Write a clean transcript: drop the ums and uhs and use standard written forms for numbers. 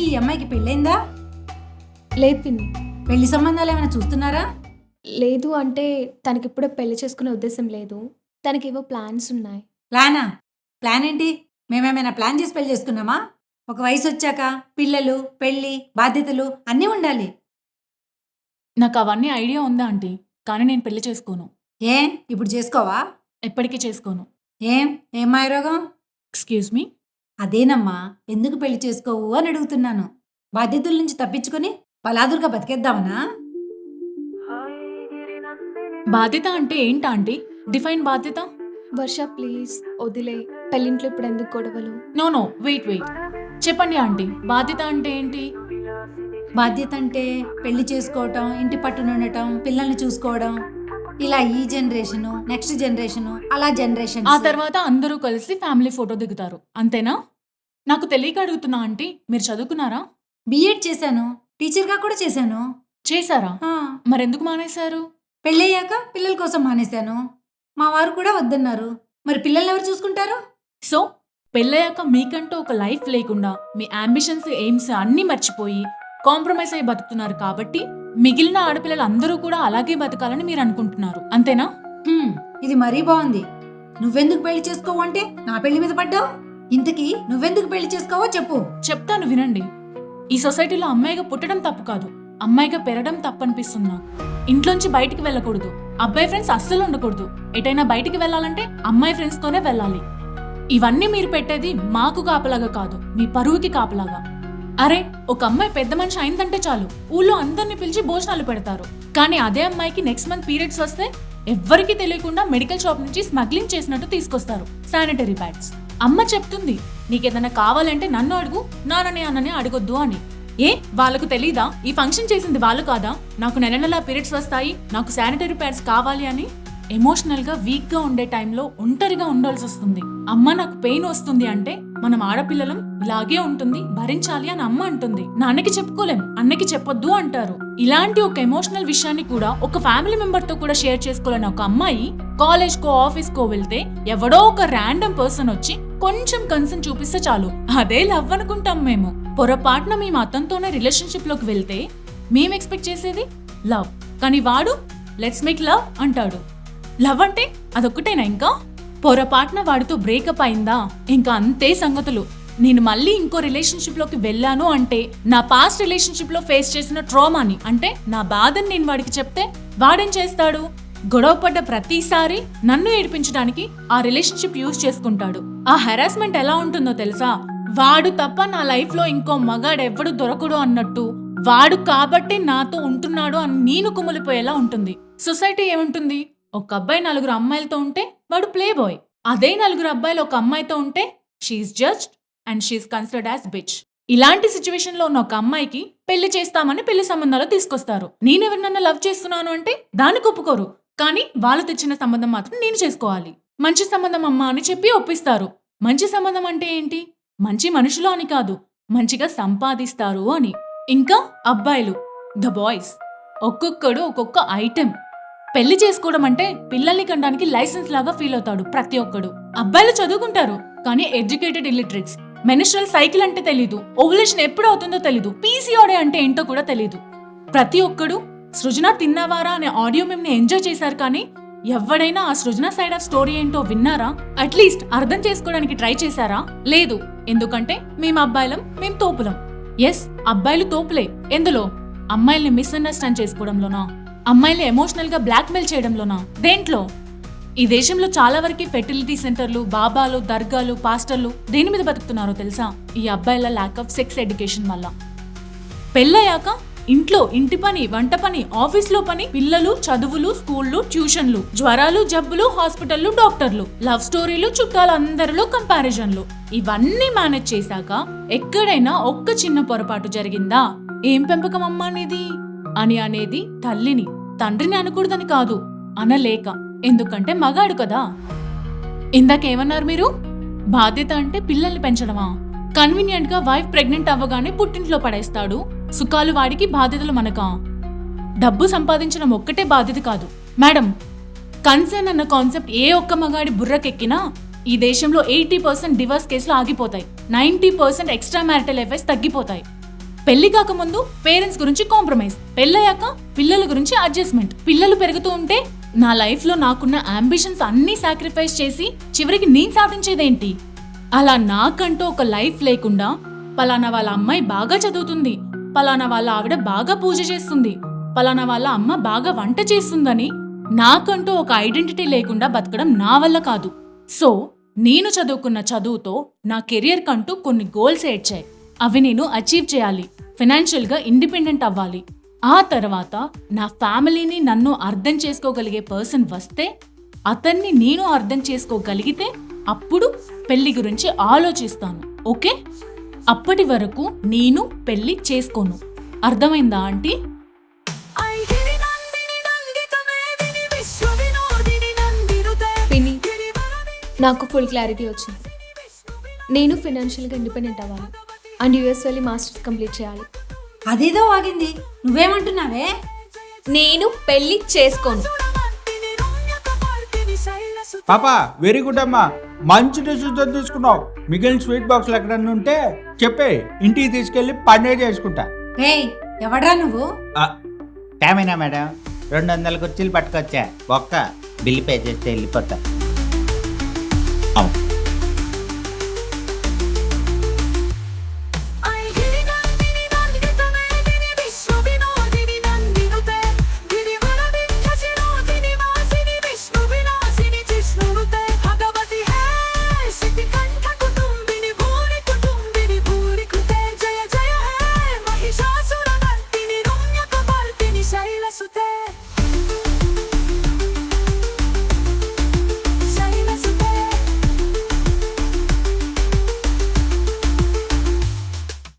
ఈ అమ్మాయికి పెళ్ళైందా? లేదు పిన్ని. పెళ్లి సంబంధాలు ఏమైనా చూస్తున్నారా? లేదు అంటే తనకిప్పుడే పెళ్లి చేసుకునే ఉద్దేశం లేదు. తనకేవో ప్లాన్స్ ఉన్నాయి. ప్లానా? ప్లాన్ ఏంటి? మేమేమైనా ప్లాన్ చేసి పెళ్లి చేసుకున్నామా? ఒక వయసు వచ్చాక పిల్లలు, పెళ్లి, బాధ్యతలు అన్నీ ఉండాలి. నాకు అవన్నీ ఐడియా ఉందా ఆంటీ, కానీ నేను పెళ్లి చేసుకోను. ఏం ఇప్పుడు చేసుకోవా? ఎప్పటికీ చేసుకోను. ఏం మాయరోగం? Excuse me. అదేనమ్మా, ఎందుకు పెళ్లి చేసుకోవు అని అడుగుతున్నాను. బాధ్యతల నుంచి తప్పించుకొని పలాదులుగా బతికేద్దామనా? బాధ్యత అంటే ఏంటా ఆంటీ? డిఫైన్ బాధ్యత. వర్ష ప్లీజ్ వదిలే. పెళ్ళింట్లో ఇప్పుడు ఎందుకు గొడవలు? No wait. చెప్పండి ఆంటీ, బాధ్యత అంటే ఏంటి? బాధ్యత అంటే పెళ్లి చేసుకోవటం, ఇంటి పట్టున ఉండటం, పిల్లల్ని చూసుకోవడం. ఇలా ఈ జనరేషను, నెక్స్ట్ జనరేషను, అలా జనరేషన్. ఆ తర్వాత అందరూ కలిసి ఫ్యామిలీ ఫోటో దిగుతారు, అంతేనా? నాకు తెలియక అడుగుతున్నా ఆంటీ, మీరు చదువుకున్నారా? బిఎడ్ చేశాను, టీచర్గా కూడా చేశాను. చేశారా? ఆ, మరెందుకు మానేశారు? పెళ్ళయ్యాక పిల్లల కోసం మానేశాను. మా వారు కూడా వద్దన్నారు. మరి పిల్లల్ని ఎవరు చూసుకుంటారు? సో పెళ్ళయ్యాక మీకంటూ ఒక లైఫ్ లేకుండా మీ అంబిషన్స్, ఎయిమ్స్ అన్నీ మర్చిపోయి కాంప్రమైజ్ అయ్యి బతుకుతున్నారు కాబట్టి మిగిలిన ఆడపిల్లలు అందరూ కూడా అలాగే బతకాలని మీరు అనుకుంటున్నారు, అంతేనా? ఇది మరీ బాగుంది. నువ్వెందుకు పెళ్లి చేసుకోవు అంటే నా పెళ్లి మీద పడ్డావు. ఇంతకీ నువ్వెందుకు పెళ్లి చేసుకోవో చెప్పు. చెప్తాను వినండి. ఈ సొసైటీలో అమ్మాయిగా పుట్టడం తప్పు కాదు, అమ్మాయిగా పెరగడం తప్పు అనిపిస్తుంది నాకు. ఇంట్లోంచి బయటికి వెళ్ళకూడదు, అబ్బాయి ఫ్రెండ్స్ అస్సలు ఉండకూడదు. ఎటైనా బయటికి వెళ్ళాలంటే అమ్మాయి ఫ్రెండ్స్ తోనే వెళ్ళాలి. ఇవన్నీ మీరు పెట్టేది మాకు కాపలాగా కాదు, మీ పరువుకి కాపలాగా. అరే, ఒక అమ్మాయి పెద్ద మనిషి అయిందంటే చాలు ఊళ్ళో అందరిని పిలిచి భోజనాలు పెడతారు. కానీ అదే అమ్మాయికి నెక్స్ట్ మంత్ పీరియడ్స్ వస్తే ఎవ్వరికీ తెలియకుండా మెడికల్ షాప్ నుంచి స్మగ్లింగ్ చేసినట్టు తీసుకొస్తారు శానిటరీ ప్యాడ్స్. అమ్మ చెప్తుంది, నీకేదైనా కావాలంటే నన్ను అడుగు, నాన్నని అన్నని అడగొద్దు అని. ఏ వాళ్ళకు తెలీదా ఈ ఫంక్షన్ చేసింది వాళ్ళు కాదా? నాకు నెల నెలా పీరియడ్స్ వస్తాయి, నాకు శానిటరీ ప్యాడ్స్ కావాలి అని. ఎమోషనల్ గా వీక్ గా ఉండే టైంలో ఒంటరిగా ఉండాల్సి వస్తుంది. అమ్మ నాకు పెయిన్ వస్తుంది అంటే మనం ఆడపిల్లలం ఇలాగే ఉంటుంది, భరించాలి అని అమ్మ అంటుంది. నాన్నకి చెప్పుకోలేం, అన్నకి చెప్పొద్దు అంటారు. ఇలాంటి ఒక ఎమోషనల్ విషయాన్ని కూడా ఒక ఫ్యామిలీ మెంబర్ తో కూడా షేర్ చేసుకోలేని ఒక అమ్మాయి కాలేజ్ కో ఆఫీస్ కో వెళ్తే ఎవడో ఒక ర్యాండమ్ పర్సన్ వచ్చి కొంచెం కన్సర్న్ చూపిస్తే చాలు అదే లవ్ అనుకుంటాం మేము. పొరపాటున మేము అతనితోనే రిలేషన్షిప్ లోకి వెళ్తే మేము ఎక్స్పెక్ట్ చేసేది లవ్, కానీ వాడు లెట్స్ మేక్ లవ్ అంటాడు. లవ్ అంటే అదొక్కటేనా? ఇంకా పొరపాటున వాడితో బ్రేకప్ అయిందా ఇంకా అంతే సంగతులు. నేను మళ్ళీ ఇంకో రిలేషన్షిప్ లోకి వెళ్ళాను అంటే నా పాస్ట్ రిలేషన్షిప్ లో ఫేస్ చేసిన ట్రామాని, అంటే నా బాధని నేను వాడికి చెప్తే వాడేం చేస్తాడు? గొడవపడ్డ ప్రతిసారి నన్ను ఏడిపించడానికి ఆ రిలేషన్షిప్ యూజ్ చేసుకుంటాడు. ఆ హెరాస్మెంట్ ఎలా ఉంటుందో తెలుసా? వాడు తప్ప నా లైఫ్ లో ఇంకో మగాడెవ్వడు దొరకడు అన్నట్టు, వాడు కాబట్టి నాతో ఉంటున్నాడు అని నేను కుమిలిపోయేలా ఉంటుంది. సొసైటీ ఏముంటుంది? ఒక అబ్బాయి 4 అమ్మాయిలతో ఉంటే వాడు ప్లే బాయ్, అదే 4 అబ్బాయిలు ఒక అమ్మాయితో ఉంటే she's judged and she's considered as bitch. ఇలాంటి సిచ్యువేషన్ లో ఉన్న ఒక అమ్మాయికి పెళ్లి చేస్తామని పెళ్లి సంబంధాలు తీసుకొస్తారు. నేనెవరినన్నా లవ్ చేస్తున్నాను అంటే దానికి ఒప్పుకోరు, కానీ వాళ్ళు తెచ్చిన సంబంధం మాత్రం నేను చేసుకోవాలి. మంచి సంబంధం అమ్మా అని చెప్పి ఒప్పిస్తారు. మంచి సంబంధం అంటే ఏంటి? మంచి మనుషులు అని కాదు, మంచిగా సంపాదిస్తారు అని. ఇంకా అబ్బాయిలు, ద బాయ్స్, ఒక్కొక్కడు ఒక్కొక్క ఐటెం. పెళ్లి చేసుకోవడం అంటే పిల్లల్ని కనడానికి లైసెన్స్ లాగా ఫీల్ అవుతాడు ప్రతి ఒక్కడు. అబ్బాయిలు చదువుకుంటారు కానీ ఎడ్యుకేటెడ్ ఇల్లిటరేట్స్. మెన్స్ట్రువల్ సైకిల్ అంటే తెలీదు, ఓవులేషన్ ఎప్పుడు అవుతుందో తెలీదు, పీసీఓడి అంటే ఏంటో కూడా తెలీదు. ప్రతి ఒక్కడు సృజన తిన్నవారా అనే ఆడియో మేము ఎంజాయ్ చేశారు, కానీ ఎవడైనా ఆ సృజన సైడ్ ఆఫ్ స్టోరీ ఏంటో విన్నారా? అట్లీస్ట్ అర్థం చేసుకోవడానికి ట్రై చేశారా? లేదు. ఎందుకంటే మేము అబ్బాయిలం, మేము తోపులం. ఎస్, అబ్బాయిలు తోపులే. ఎందులో? అమ్మాయిల్ని మిస్అండర్స్టాండ్ చేసుకోవడంలోనా? అమ్మాయిల్ని ఎమోషనల్ గా బ్లాక్మెయిల్ చేయడంలోనా? దేంట్లో? ఈ దేశంలో చాలా వరకు ఫెర్టిలిటీ సెంటర్లు, బాబాలు, దర్గాలు, పాస్టర్లు దేని మీద బతుకుతున్నారో తెలుసా? ఈ అబ్బాయిల ల్యాక్ ఆఫ్ సెక్స్ ఎడ్యుకేషన్ వల్ల. పెళ్ళయ్యాక ఇంట్లో ఇంటి పని, వంట పని, ఆఫీస్లో పని, పిల్లలు, చదువులు, స్కూళ్లు, ట్యూషన్లు, జ్వరాలు, జబ్బులు, హాస్పిటల్లు, డాక్టర్లు, లవ్ స్టోరీలు, చుట్టాలందరిలో కంపారిజన్లు. ఇవన్నీ మేనేజ్ చేశాక ఎక్కడైనా ఒక్క చిన్న పొరపాటు జరిగిందా? ఏం పెంపకం అమ్మా నీది అని అనేది తల్లిని, తండ్రిని అనకూడదని కాదు, అనలేక. ఎందుకంటే మగాడు కదా. ఇందాకేమన్నారు మీరు? బాధ్యత అంటే పిల్లల్ని పెంచడమా? కన్వీనియంట్ గా వైఫ్ ప్రెగ్నెంట్ అవ్వగానే పుట్టింట్లో పడేస్తాడు. సుఖాలు వాడికి, బాధ్యతలు మనకా? డబ్బు సంపాదించడం ఒక్కటే బాధ్యత కాదు మేడం. కన్సర్న్ అన్న కాన్సెప్ట్ ఏ ఒక్క మగాడి బుర్రకెక్కినా ఈ దేశంలో 80% డివోర్స్ కేసులు ఆగిపోతాయి, 90% ఎక్స్ట్రా మ్యారిటల్ ఎఫైర్స్ తగ్గిపోతాయి. పెళ్లి కాకముందు పేరెంట్స్ గురించి కాంప్రమైజ్, పెళ్ళయ్యాక పిల్లల గురించి అడ్జస్ట్మెంట్. పిల్లలు పెరుగుతూ ఉంటే నా లైఫ్ లో నాకున్న అంబిషన్స్ అన్నీ సాక్రిఫైస్ చేసి చివరికి నేను సాధించేదేంటి? అలా నాకంటూ ఒక లైఫ్ లేకుండా పలానా వాళ్ళ అమ్మాయి బాగా చదువుతుంది, పలానా వాళ్ళ ఆవిడ బాగా పూజ చేస్తుంది, పలానా వాళ్ళ అమ్మ బాగా వంట చేస్తుందని నాకంటూ ఒక ఐడెంటిటీ లేకుండా బతకడం నా వల్ల కాదు. సో నేను చదువుకున్న చదువుతో నా కెరియర్ కంటూ కొన్ని గోల్స్ ఏడ్చాయి. అవి నేను అచీవ్ చేయాలి, ఫైనాన్షియల్గా ఇండిపెండెంట్ అవ్వాలి. ఆ తర్వాత నా ఫ్యామిలీని నన్ను అర్థం చేసుకోగలిగే పర్సన్ వస్తే, అతన్ని నేను అర్థం చేసుకోగలిగితే అప్పుడు పెళ్లి గురించి ఆలోచిస్తాను. ఓకే? అప్పటి వరకు నేను పెళ్లి చేసుకోను. అర్థమైందా ఆంటీ? పిన్ని, నాకు ఫుల్ క్లారిటీ వచ్చింది. నేను ఫైనాన్షియల్గా ఇండిపెండెంట్ అవ్వాలి అండ్ యూఎస్ వెళ్ళి మాస్టర్స్ కంప్లీట్ చేయాలి. అదేదో ఆగింది, నువ్వేమంటున్నావే? నేను పెళ్లి చేసుకోను. పాపా వెరీ గుడ్ అమ్మా, మంచి డెసిషన్ తీసుకున్నావు. మిగిలిన స్వీట్ బాక్స్లు ఎక్కడన్నా ఉంటే చెప్పే, ఇంటికి తీసుకెళ్ళి పండుగ చేసుకుంటా. రేయ్, ఎవడ్రా నువ్వు? టైమేనా మేడం? 200 కుర్చీలు పట్టుకొచ్చా, ఒక్క బిల్లు పే చేస్తే వెళ్ళిపోతా. అవును.